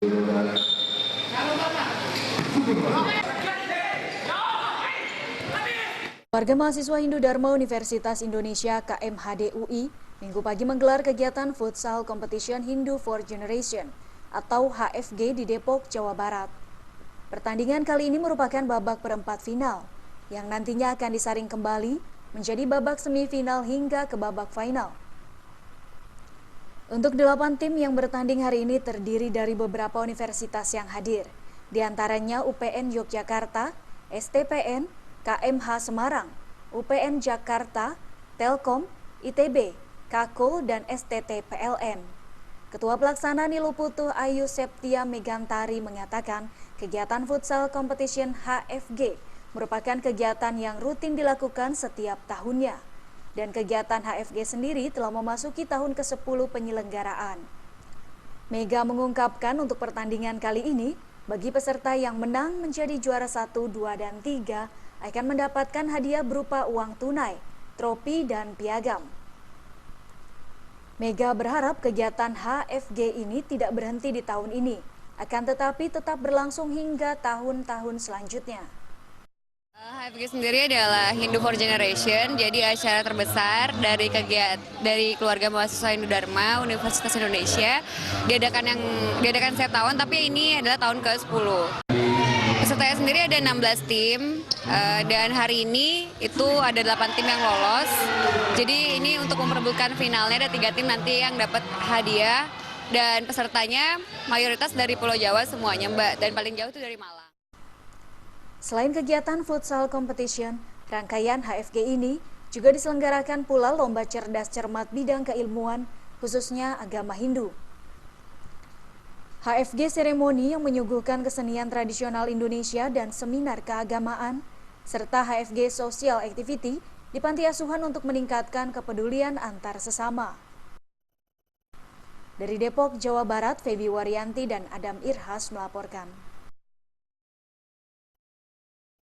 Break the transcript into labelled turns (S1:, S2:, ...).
S1: Warga mahasiswa Hindu Dharma Universitas Indonesia KMHDUI Minggu pagi menggelar kegiatan Futsal Competition Hindu for Generation atau HFG di Depok, Jawa Barat. Pertandingan kali ini merupakan babak perempat final yang nantinya akan disaring kembali menjadi babak semifinal hingga ke babak final. Untuk 8 tim yang bertanding hari ini terdiri dari beberapa universitas yang hadir, di antaranya UPN Yogyakarta, STPN, KMH Semarang, UPN Jakarta, Telkom, ITB, Kakul, dan STT PLN. Ketua Pelaksana Niluputuh Ayu Septia Megantari mengatakan kegiatan Futsal Competition HFG merupakan kegiatan yang rutin dilakukan setiap tahunnya. Dan kegiatan HFG sendiri telah memasuki tahun ke-10 penyelenggaraan. Mega mengungkapkan untuk pertandingan kali ini, bagi peserta yang menang menjadi juara 1, 2, dan 3 akan mendapatkan hadiah berupa uang tunai, trofi, dan piagam. Mega berharap kegiatan HFG ini tidak berhenti di tahun ini, akan tetapi tetap berlangsung hingga tahun-tahun selanjutnya.
S2: HFG sendiri adalah Hindu for Generation, jadi acara terbesar dari keluarga mahasiswa Hindu Dharma Universitas Indonesia. Diadakan setiap tahun, tapi ini adalah tahun ke-10. Pesertanya sendiri ada 16 tim, dan hari ini itu ada 8 tim yang lolos. Jadi ini untuk memperebutkan finalnya ada 3 tim nanti yang dapat hadiah, dan pesertanya mayoritas dari Pulau Jawa semuanya, Mbak, dan paling jauh itu dari Malang.
S1: Selain kegiatan Futsal Competition, rangkaian HFG ini juga diselenggarakan pula lomba cerdas cermat bidang keilmuan, khususnya agama Hindu. HFG seremoni yang menyuguhkan kesenian tradisional Indonesia dan seminar keagamaan, serta HFG Social Activity di panti asuhan untuk meningkatkan kepedulian antar sesama. Dari Depok, Jawa Barat, Febi Waryanti dan Adam Irhas melaporkan.